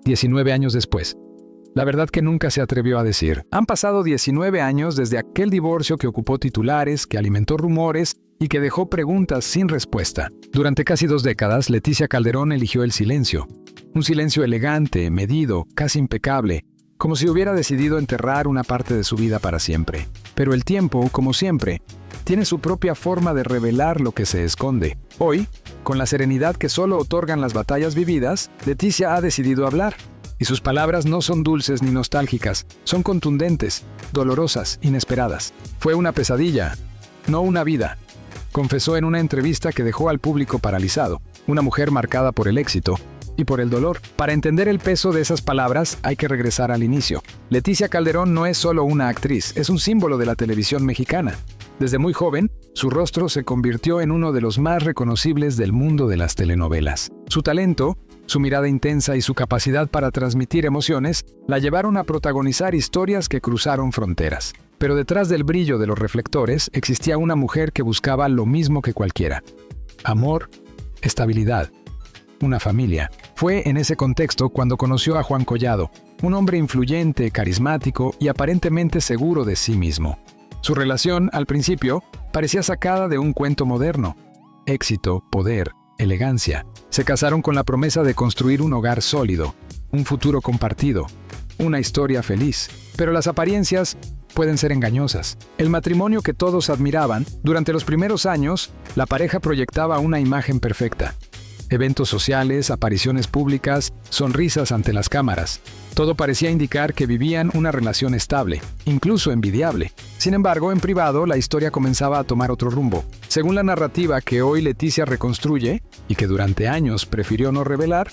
19 años después. La verdad que nunca se atrevió a decir. Han pasado 19 años desde aquel divorcio que ocupó titulares, que alimentó rumores y que dejó preguntas sin respuesta. Durante casi 2 décadas, Leticia Calderón eligió el silencio. Un silencio elegante, medido, casi impecable, como si hubiera decidido enterrar una parte de su vida para siempre. Pero el tiempo, como siempre, tiene su propia forma de revelar lo que se esconde. Hoy, con la serenidad que solo otorgan las batallas vividas, Leticia ha decidido hablar. Y sus palabras no son dulces ni nostálgicas, son contundentes, dolorosas, inesperadas. Fue una pesadilla, no una vida, confesó en una entrevista que dejó al público paralizado. Una mujer marcada por el éxito y por el dolor. Para entender el peso de esas palabras hay que regresar al inicio. Leticia Calderón no es solo una actriz, es un símbolo de la televisión mexicana. Desde muy joven, su rostro se convirtió en uno de los más reconocibles del mundo de las telenovelas. Su talento, su mirada intensa y su capacidad para transmitir emociones la llevaron a protagonizar historias que cruzaron fronteras. Pero detrás del brillo de los reflectores existía una mujer que buscaba lo mismo que cualquiera: amor, estabilidad, una familia. Fue en ese contexto cuando conoció a Juan Collado, un hombre influyente, carismático y aparentemente seguro de sí mismo. Su relación, al principio, parecía sacada de un cuento moderno. Éxito, poder, elegancia. Se casaron con la promesa de construir un hogar sólido, un futuro compartido, una historia feliz. Pero las apariencias pueden ser engañosas. El matrimonio que todos admiraban, durante los primeros años, la pareja proyectaba una imagen perfecta. Eventos sociales, apariciones públicas, sonrisas ante las cámaras. Todo parecía indicar que vivían una relación estable, incluso envidiable. Sin embargo, en privado, la historia comenzaba a tomar otro rumbo. Según la narrativa que hoy Leticia reconstruye, y que durante años prefirió no revelar,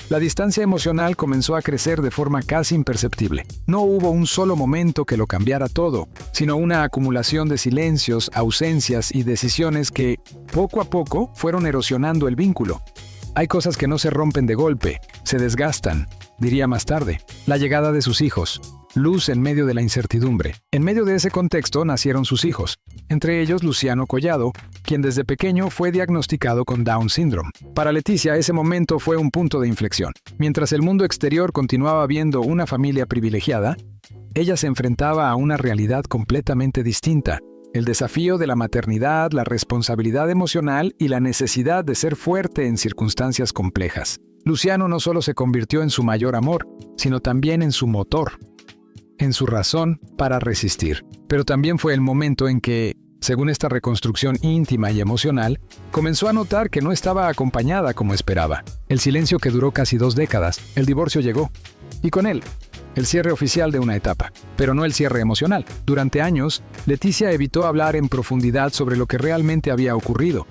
la distancia emocional comenzó a crecer de forma casi imperceptible. No hubo un solo momento que lo cambiara todo, sino una acumulación de silencios, ausencias y decisiones que, poco a poco, fueron erosionando el vínculo. Hay cosas que no se rompen de golpe, se desgastan, diría más tarde. La llegada de sus hijos, luz en medio de la incertidumbre. En medio de ese contexto nacieron sus hijos, entre ellos Luciano Collado, quien desde pequeño fue diagnosticado con Down Syndrome. Para Leticia, ese momento fue un punto de inflexión. Mientras el mundo exterior continuaba viendo una familia privilegiada, ella se enfrentaba a una realidad completamente distinta. El desafío de la maternidad, la responsabilidad emocional y la necesidad de ser fuerte en circunstancias complejas. Luciano no solo se convirtió en su mayor amor, sino también en su motor, en su razón para resistir. Pero también fue el momento en que, según esta reconstrucción íntima y emocional, comenzó a notar que no estaba acompañada como esperaba. El silencio que duró casi 2 décadas, el divorcio llegó. Y con él, el cierre oficial de una etapa, pero no el cierre emocional. Durante años, Leticia evitó hablar en profundidad sobre lo que realmente había ocurrido.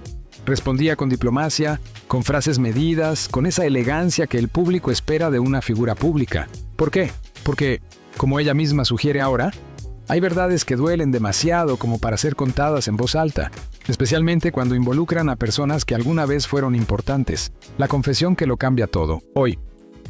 Respondía con diplomacia, con frases medidas, con esa elegancia que el público espera de una figura pública. ¿Por qué? Porque, como ella misma sugiere ahora, hay verdades que duelen demasiado como para ser contadas en voz alta, especialmente cuando involucran a personas que alguna vez fueron importantes. La confesión que lo cambia todo. Hoy,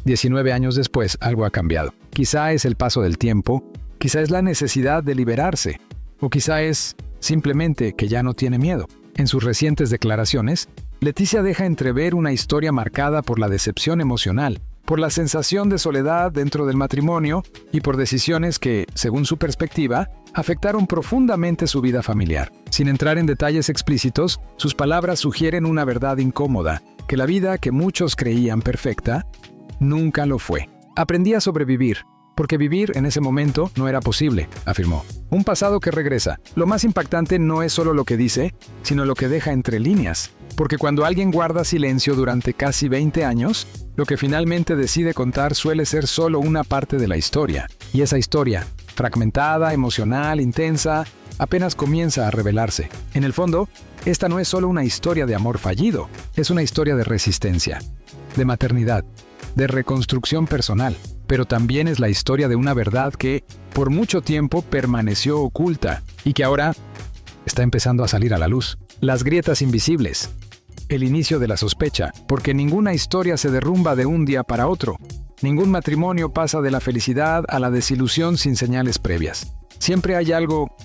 19 años después, algo ha cambiado. Quizá es el paso del tiempo, quizá es la necesidad de liberarse, o quizá es simplemente que ya no tiene miedo. En sus recientes declaraciones, Leticia deja entrever una historia marcada por la decepción emocional, por la sensación de soledad dentro del matrimonio y por decisiones que, según su perspectiva, afectaron profundamente su vida familiar. Sin entrar en detalles explícitos, sus palabras sugieren una verdad incómoda, que la vida que muchos creían perfecta, nunca lo fue. Aprendí a sobrevivir, porque vivir en ese momento no era posible, afirmó. Un pasado que regresa. Lo más impactante no es solo lo que dice, sino lo que deja entre líneas. Porque cuando alguien guarda silencio durante casi 20 años, lo que finalmente decide contar suele ser solo una parte de la historia. Y esa historia, fragmentada, emocional, intensa, apenas comienza a revelarse. En el fondo, esta no es solo una historia de amor fallido, es una historia de resistencia, de maternidad, de reconstrucción personal, pero también es la historia de una verdad que, por mucho tiempo, permaneció oculta y que ahora está empezando a salir a la luz. Las grietas invisibles, el inicio de la sospecha, porque ninguna historia se derrumba de un día para otro. Ningún matrimonio pasa de la felicidad a la desilusión sin señales previas. Siempre hay algo,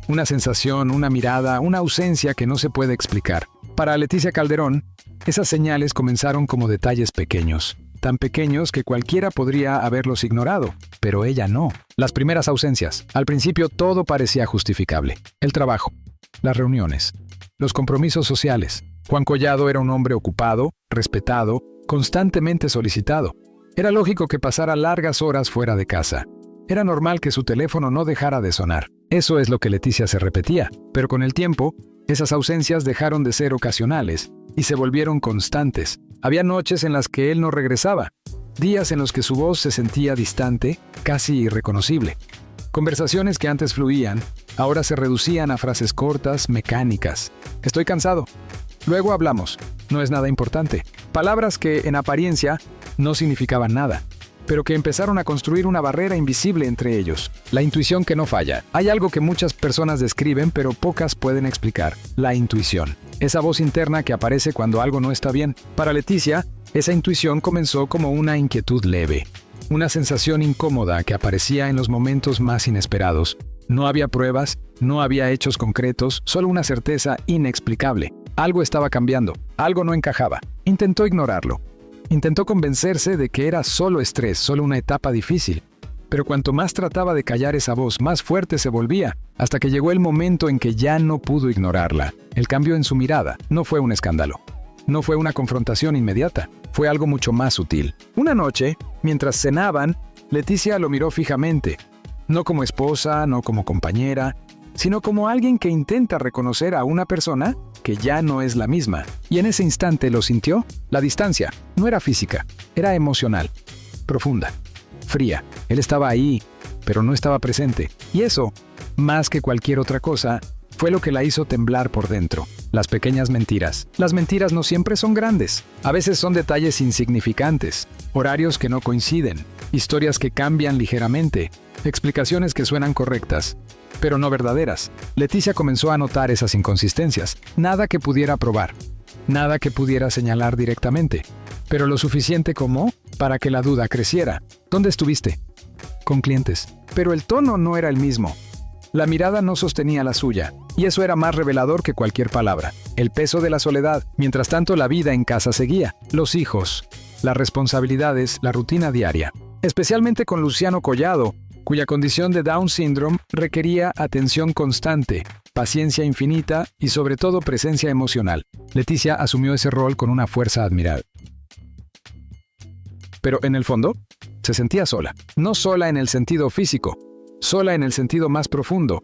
una sensación, una mirada, una ausencia que no se puede explicar. Para Leticia Calderón, esas señales comenzaron como detalles pequeños. tan pequeños que cualquiera podría haberlos ignorado, pero ella no. Las primeras ausencias. Al principio todo parecía justificable. El trabajo, las reuniones, los compromisos sociales. Juan Collado era un hombre ocupado, respetado, constantemente solicitado. Era lógico que pasara largas horas fuera de casa. Era normal que su teléfono no dejara de sonar. Eso es lo que Leticia se repetía, pero con el tiempo, esas ausencias dejaron de ser ocasionales y se volvieron constantes. Había noches en las que él no regresaba, días en los que su voz se sentía distante, casi irreconocible. Conversaciones que antes fluían, ahora se reducían a frases cortas, mecánicas. Estoy cansado. Luego hablamos. No es nada importante. Palabras que, en apariencia, no significaban nada, pero que empezaron a construir una barrera invisible entre ellos. La intuición que no falla. Hay algo que muchas personas describen, pero pocas pueden explicar. La intuición. Esa voz interna que aparece cuando algo no está bien. Para Leticia, esa intuición comenzó como una inquietud leve. Una sensación incómoda que aparecía en los momentos más inesperados. No había pruebas, no había hechos concretos, solo una certeza inexplicable. Algo estaba cambiando, algo no encajaba. Intentó ignorarlo. Intentó convencerse de que era solo estrés, solo una etapa difícil. Pero cuanto más trataba de callar esa voz, más fuerte se volvía, hasta que llegó el momento en que ya no pudo ignorarla. El cambio en su mirada no fue un escándalo. No fue una confrontación inmediata, fue algo mucho más sutil. Una noche, mientras cenaban, Leticia lo miró fijamente. No como esposa, no como compañera, sino como alguien que intenta reconocer a una persona que ya no es la misma. Y en ese instante lo sintió. La distancia no era física, era emocional, profunda, fría. Él estaba ahí, pero no estaba presente. Y eso, más que cualquier otra cosa, fue lo que la hizo temblar por dentro. Las pequeñas mentiras. Las mentiras no siempre son grandes. A veces son detalles insignificantes, horarios que no coinciden, historias que cambian ligeramente, explicaciones que suenan correctas, pero no verdaderas. Leticia comenzó a notar esas inconsistencias. Nada que pudiera probar, nada que pudiera señalar directamente, pero lo suficiente como para que la duda creciera. ¿Dónde estuviste? Con clientes. Pero el tono no era el mismo. La mirada no sostenía la suya, y eso era más revelador que cualquier palabra. El peso de la soledad. Mientras tanto, la vida en casa seguía. Los hijos, las responsabilidades, la rutina diaria. Especialmente con Luciano Collado, cuya condición de Down Syndrome requería atención constante, paciencia infinita y sobre todo presencia emocional. Leticia asumió ese rol con una fuerza admirable. Pero en el fondo, se sentía sola. No sola en el sentido físico, sola en el sentido más profundo,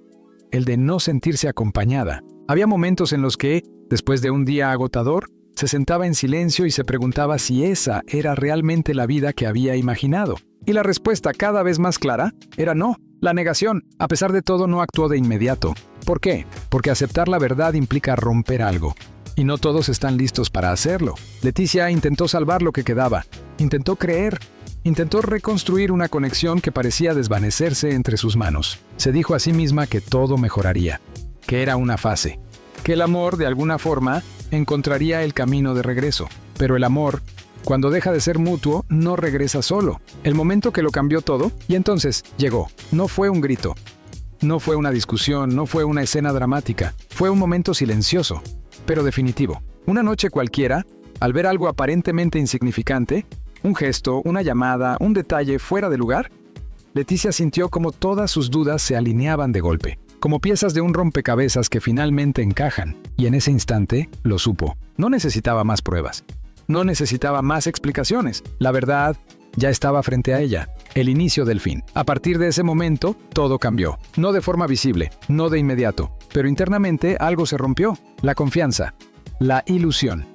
el de no sentirse acompañada. Había momentos en los que, después de un día agotador, se sentaba en silencio y se preguntaba si esa era realmente la vida que había imaginado. Y la respuesta, cada vez más clara, era no. La negación, a pesar de todo, no actuó de inmediato. ¿Por qué? Porque aceptar la verdad implica romper algo. Y no todos están listos para hacerlo. Leticia intentó salvar lo que quedaba. Intentó creer. Intentó reconstruir una conexión que parecía desvanecerse entre sus manos. Se dijo a sí misma que todo mejoraría. Que era una fase. Que el amor, de alguna forma, encontraría el camino de regreso. Pero el amor, cuando deja de ser mutuo, no regresa solo. El momento que lo cambió todo, y entonces llegó. No fue un grito. No fue una discusión, no fue una escena dramática. Fue un momento silencioso, pero definitivo. Una noche cualquiera, al ver algo aparentemente insignificante, un gesto, una llamada, un detalle fuera de lugar, Leticia sintió como todas sus dudas se alineaban de golpe, como piezas de un rompecabezas que finalmente encajan, y en ese instante lo supo. No necesitaba más pruebas, no necesitaba más explicaciones. La verdad ya estaba frente a ella, el inicio del fin. A partir de ese momento, todo cambió. No de forma visible, no de inmediato, pero internamente algo se rompió. La confianza, la ilusión,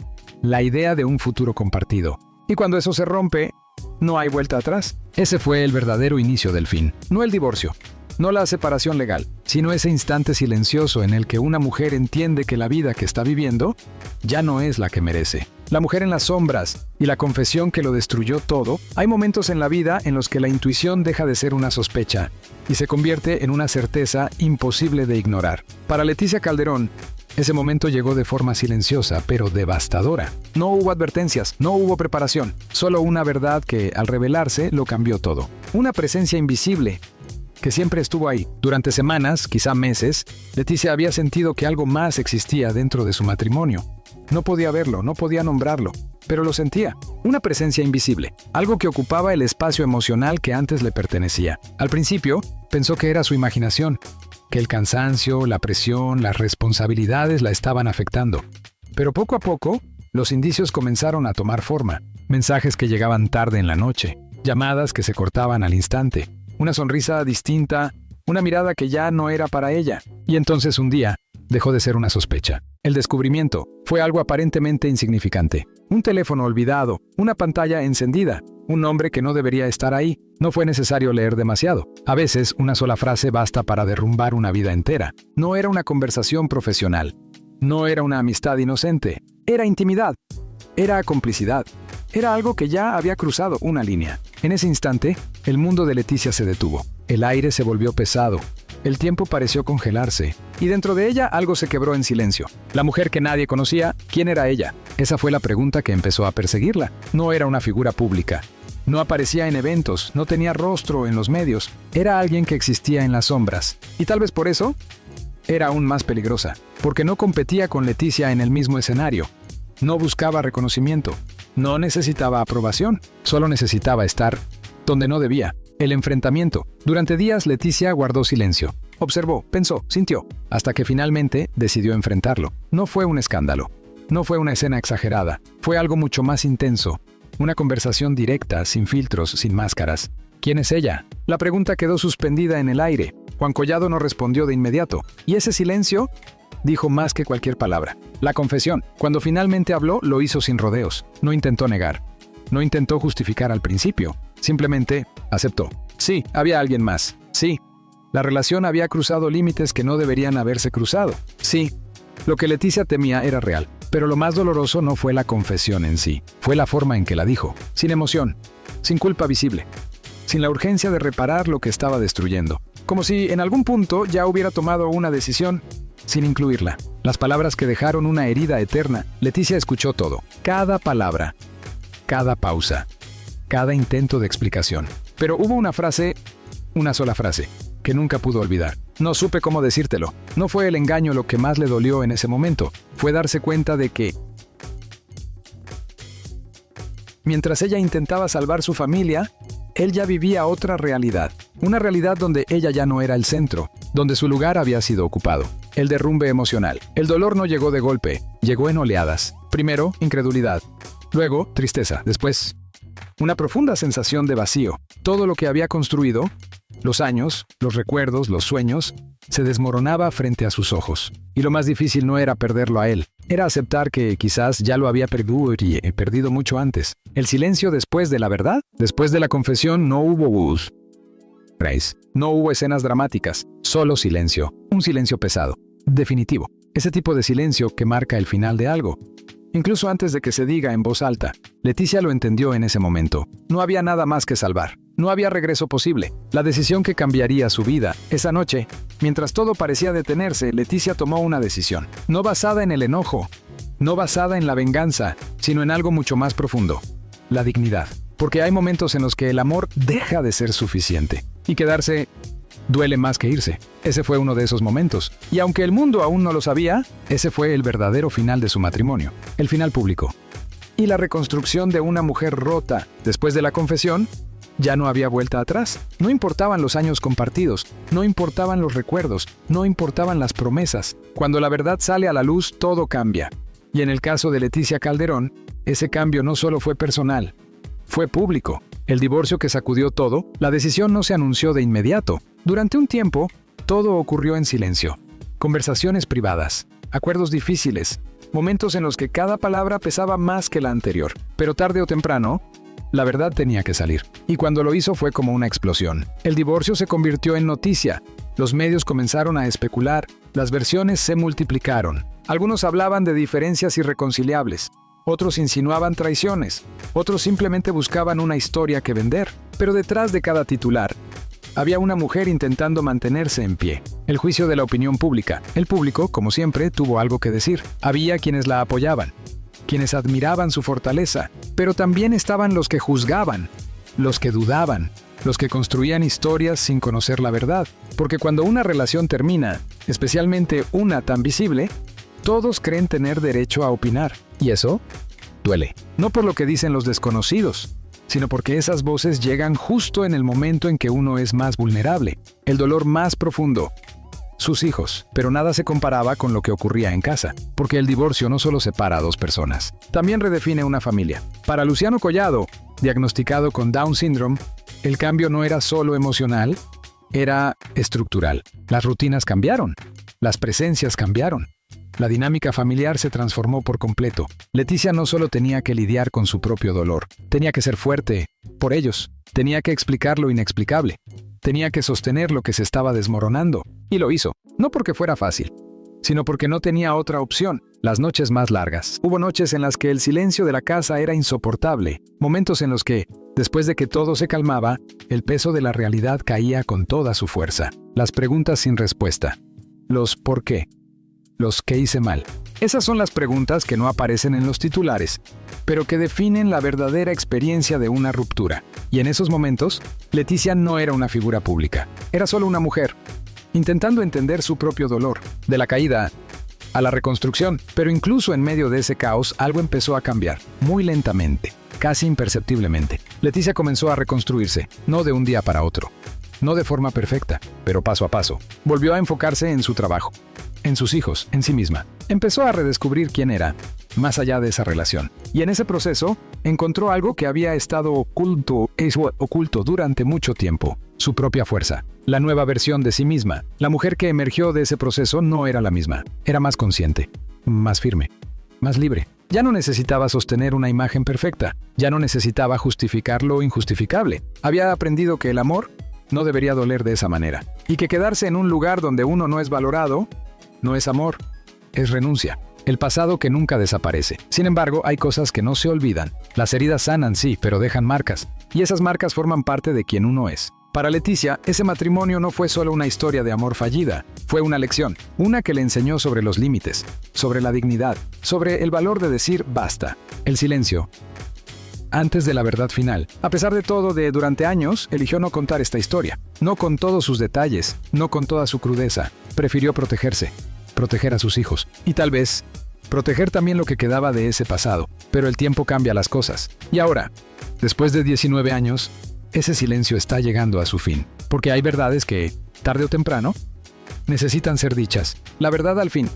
la idea de un futuro compartido. Y cuando eso se rompe, no hay vuelta atrás. Ese fue el verdadero inicio del fin. No el divorcio, no la separación legal, sino ese instante silencioso en el que una mujer entiende que la vida que está viviendo ya no es la que merece. La mujer en las sombras y la confesión que lo destruyó todo. Hay momentos en la vida en los que la intuición deja de ser una sospecha y se convierte en una certeza imposible de ignorar. Para Leticia Calderón, ese momento llegó de forma silenciosa, pero devastadora. No hubo advertencias, no hubo preparación, solo una verdad que, al revelarse, lo cambió todo. Una presencia invisible que siempre estuvo ahí. Durante semanas, quizá meses, Leticia había sentido que algo más existía dentro de su matrimonio. No podía verlo, no podía nombrarlo, pero lo sentía. Una presencia invisible, algo que ocupaba el espacio emocional que antes le pertenecía. Al principio, pensó que era su imaginación, que el cansancio, la presión, las responsabilidades la estaban afectando. Pero poco a poco, los indicios comenzaron a tomar forma. Mensajes que llegaban tarde en la noche, llamadas que se cortaban al instante, una sonrisa distinta, una mirada que ya no era para ella. Y entonces un día, dejó de ser una sospecha. El descubrimiento fue algo aparentemente insignificante. Un teléfono olvidado, una pantalla encendida, un nombre que no debería estar ahí. No fue necesario leer demasiado. A veces, una sola frase basta para derrumbar una vida entera. No era una conversación profesional. No era una amistad inocente. Era intimidad. Era complicidad. Era algo que ya había cruzado una línea. En ese instante, el mundo de Leticia se detuvo. El aire se volvió pesado. El tiempo pareció congelarse. Y dentro de ella algo se quebró en silencio. La mujer que nadie conocía, ¿quién era ella? Esa fue la pregunta que empezó a perseguirla. No era una figura pública. No aparecía en eventos, no tenía rostro en los medios. Era alguien que existía en las sombras. Y tal vez por eso, era aún más peligrosa. Porque no competía con Leticia en el mismo escenario. No buscaba reconocimiento. No necesitaba aprobación. Solo necesitaba estar donde no debía. El enfrentamiento. Durante días Leticia guardó silencio. Observó, pensó, sintió, hasta que finalmente decidió enfrentarlo. No fue un escándalo. No fue una escena exagerada. Fue algo mucho más intenso. Una conversación directa, sin filtros, sin máscaras. ¿Quién es ella? La pregunta quedó suspendida en el aire. Juan Collado no respondió de inmediato. Y ese silencio dijo más que cualquier palabra. La confesión. Cuando finalmente habló, lo hizo sin rodeos. No intentó negar. No intentó justificar al principio. Simplemente aceptó. Sí, había alguien más. Sí, la relación había cruzado límites que no deberían haberse cruzado. Sí, lo que Leticia temía era real. Pero lo más doloroso no fue la confesión en sí. Fue la forma en que la dijo. Sin emoción. Sin culpa visible. Sin la urgencia de reparar lo que estaba destruyendo. Como si en algún punto ya hubiera tomado una decisión sin incluirla. Las palabras que dejaron una herida eterna. Leticia escuchó todo. Cada palabra. Cada pausa. Cada intento de explicación. Pero hubo una frase, una sola frase, que nunca pudo olvidar. No supe cómo decírtelo. No fue el engaño lo que más le dolió en ese momento. Fue darse cuenta de que, mientras ella intentaba salvar su familia, él ya vivía otra realidad. Una realidad donde ella ya no era el centro, donde su lugar había sido ocupado. El derrumbe emocional. El dolor no llegó de golpe, llegó en oleadas. Primero, incredulidad. Luego, tristeza. Después, una profunda sensación de vacío. Todo lo que había construido, los años, los recuerdos, los sueños, se desmoronaba frente a sus ojos. Y lo más difícil no era perderlo a él. Era aceptar que quizás ya lo había perdido mucho antes. El silencio después de la verdad. Después de la confesión no hubo bus. No hubo escenas dramáticas. Solo silencio. Un silencio pesado. Definitivo. Ese tipo de silencio que marca el final de algo. Incluso antes de que se diga en voz alta, Leticia lo entendió en ese momento. No había nada más que salvar. No había regreso posible. La decisión que cambiaría su vida. Esa noche, mientras todo parecía detenerse, Leticia tomó una decisión. No basada en el enojo, no basada en la venganza, sino en algo mucho más profundo. La dignidad. Porque hay momentos en los que el amor deja de ser suficiente. Y quedarse duele más que irse. Ese fue uno de esos momentos. Y aunque el mundo aún no lo sabía, ese fue el verdadero final de su matrimonio. El final público. Y la reconstrucción de una mujer rota. Después de la confesión, ya no había vuelta atrás. No importaban los años compartidos, no importaban los recuerdos, no importaban las promesas. Cuando la verdad sale a la luz, todo cambia. Y en el caso de Leticia Calderón, ese cambio no solo fue personal, fue público. El divorcio que sacudió todo, la decisión no se anunció de inmediato. Durante un tiempo, todo ocurrió en silencio. Conversaciones privadas, acuerdos difíciles, momentos en los que cada palabra pesaba más que la anterior. Pero tarde o temprano, la verdad tenía que salir. Y cuando lo hizo fue como una explosión. El divorcio se convirtió en noticia. Los medios comenzaron a especular. Las versiones se multiplicaron. Algunos hablaban de diferencias irreconciliables. Otros insinuaban traiciones. Otros simplemente buscaban una historia que vender. Pero detrás de cada titular, había una mujer intentando mantenerse en pie. El juicio de la opinión pública. El público, como siempre, tuvo algo que decir. Había quienes la apoyaban, quienes admiraban su fortaleza, pero también estaban los que juzgaban, los que dudaban, los que construían historias sin conocer la verdad. Porque cuando una relación termina, especialmente una tan visible, todos creen tener derecho a opinar. Y eso duele. No por lo que dicen los desconocidos, sino porque esas voces llegan justo en el momento en que uno es más vulnerable. El dolor más profundo. Sus hijos. Pero nada se comparaba con lo que ocurría en casa, porque el divorcio no solo separa a dos personas, también redefine una familia. Para Luciano Collado, diagnosticado con Down Syndrome, el cambio no era solo emocional, era estructural. Las rutinas cambiaron, las presencias cambiaron. La dinámica familiar se transformó por completo. Leticia no solo tenía que lidiar con su propio dolor, tenía que ser fuerte por ellos, tenía que explicar lo inexplicable, tenía que sostener lo que se estaba desmoronando, y lo hizo, no porque fuera fácil, sino porque no tenía otra opción. Las noches más largas. Hubo noches en las que el silencio de la casa era insoportable, momentos en los que, después de que todo se calmaba, el peso de la realidad caía con toda su fuerza. Las preguntas sin respuesta. Los ¿por qué? Los ¿qué hice mal? Esas son las preguntas que no aparecen en los titulares, pero que definen la verdadera experiencia de una ruptura. Y en esos momentos, Leticia no era una figura pública, era solo una mujer, intentando entender su propio dolor, de la caída a la reconstrucción. Pero incluso en medio de ese caos, algo empezó a cambiar, muy lentamente, casi imperceptiblemente. Leticia comenzó a reconstruirse, no de un día para otro, no de forma perfecta, pero paso a paso. Volvió a enfocarse en su trabajo, en sus hijos, en sí misma. Empezó a redescubrir quién era, más allá de esa relación. Y en ese proceso, encontró algo que había estado oculto durante mucho tiempo: su propia fuerza, la nueva versión de sí misma. La mujer que emergió de ese proceso no era la misma, era más consciente, más firme, más libre. Ya no necesitaba sostener una imagen perfecta, ya no necesitaba justificar lo injustificable. Había aprendido que el amor no debería doler de esa manera, y que quedarse en un lugar donde uno no es valorado no es amor, es renuncia. El pasado que nunca desaparece. Sin embargo, hay cosas que no se olvidan. Las heridas sanan, sí, pero dejan marcas. Y esas marcas forman parte de quien uno es. Para Leticia, ese matrimonio no fue solo una historia de amor fallida. Fue una lección. Una que le enseñó sobre los límites, sobre la dignidad, sobre el valor de decir basta. El silencio antes de la verdad final. A pesar de todo, durante años, eligió no contar esta historia. No con todos sus detalles, no con toda su crudeza. Prefirió protegerse. Proteger a sus hijos, y tal vez proteger también lo que quedaba de ese pasado. Pero el tiempo cambia las cosas. Y ahora, después de 19 años, ese silencio está llegando a su fin. Porque hay verdades que, tarde o temprano, necesitan ser dichas. La verdad al fin.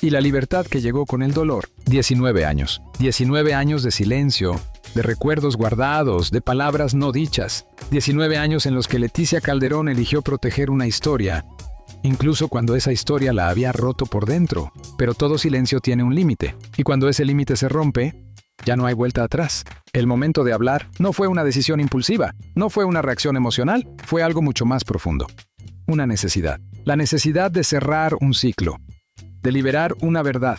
Y la libertad que llegó con el dolor. 19 años. 19 años de silencio, de recuerdos guardados, de palabras no dichas. 19 años en los que Leticia Calderón eligió proteger una historia, incluso cuando esa historia la había roto por dentro. Pero todo silencio tiene un límite, y cuando ese límite se rompe, ya no hay vuelta atrás. El momento de hablar no fue una decisión impulsiva, no fue una reacción emocional, fue algo mucho más profundo. Una necesidad. La necesidad de cerrar un ciclo, de liberar una verdad,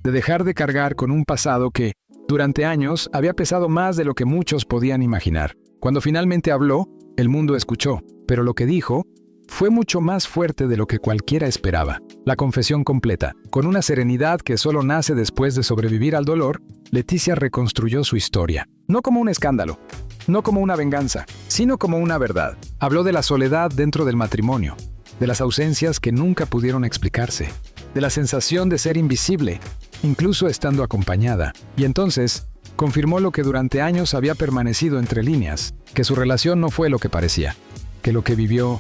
de dejar de cargar con un pasado que, durante años, había pesado más de lo que muchos podían imaginar. Cuando finalmente habló, el mundo escuchó, pero lo que dijo fue mucho más fuerte de lo que cualquiera esperaba. La confesión completa. Con una serenidad que solo nace después de sobrevivir al dolor, Leticia reconstruyó su historia. No como un escándalo, no como una venganza, sino como una verdad. Habló de la soledad dentro del matrimonio, de las ausencias que nunca pudieron explicarse, de la sensación de ser invisible, incluso estando acompañada. Y entonces, confirmó lo que durante años había permanecido entre líneas, que su relación no fue lo que parecía, que lo que vivió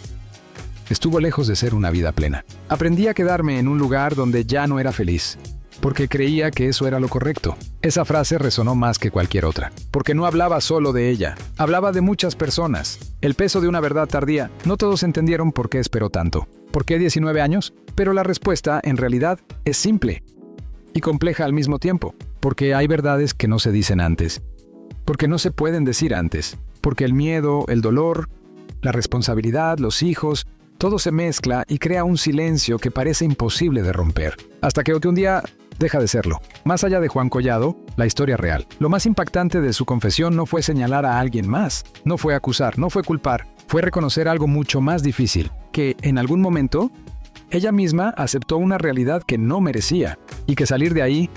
estuvo lejos de ser una vida plena. Aprendí a quedarme en un lugar donde ya no era feliz, porque creía que eso era lo correcto. Esa frase resonó más que cualquier otra, porque no hablaba solo de ella, hablaba de muchas personas. El peso de una verdad tardía. No todos entendieron por qué esperó tanto. ¿Por qué 19 años? Pero la respuesta, en realidad, es simple y compleja al mismo tiempo, porque hay verdades que no se dicen antes, porque no se pueden decir antes, porque el miedo, el dolor, la responsabilidad, los hijos, todo se mezcla y crea un silencio que parece imposible de romper, hasta que un día deja de serlo. Más allá de Juan Collado, la historia real. Lo más impactante de su confesión no fue señalar a alguien más, no fue acusar, no fue culpar, fue reconocer algo mucho más difícil, que en algún momento ella misma aceptó una realidad que no merecía, y que salir de ahí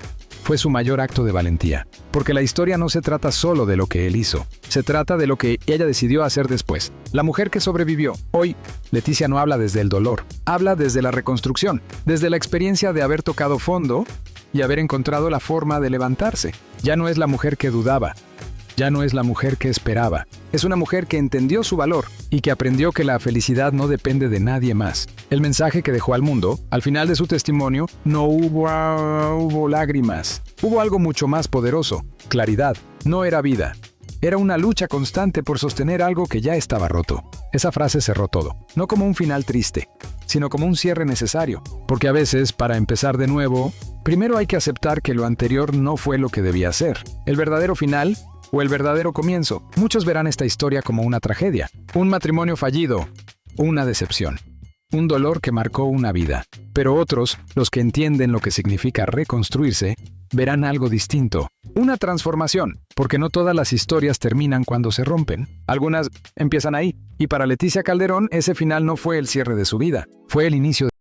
fue su mayor acto de valentía. Porque la historia no se trata solo de lo que él hizo, se trata de lo que ella decidió hacer después. La mujer que sobrevivió. Hoy, Leticia no habla desde el dolor, habla desde la reconstrucción, desde la experiencia de haber tocado fondo y haber encontrado la forma de levantarse. Ya no es la mujer que dudaba, ya no es la mujer que esperaba. Es una mujer que entendió su valor y que aprendió que la felicidad no depende de nadie más. El mensaje que dejó al mundo, al final de su testimonio, no hubo lágrimas. Hubo algo mucho más poderoso: claridad. No era vida. Era una lucha constante por sostener algo que ya estaba roto. Esa frase cerró todo. No como un final triste, sino como un cierre necesario. Porque a veces, para empezar de nuevo, primero hay que aceptar que lo anterior no fue lo que debía ser. El verdadero final o el verdadero comienzo. Muchos verán esta historia como una tragedia, un matrimonio fallido, una decepción, un dolor que marcó una vida. Pero otros, los que entienden lo que significa reconstruirse, verán algo distinto, una transformación, porque no todas las historias terminan cuando se rompen. Algunas empiezan ahí, y para Leticia Calderón ese final no fue el cierre de su vida, fue el inicio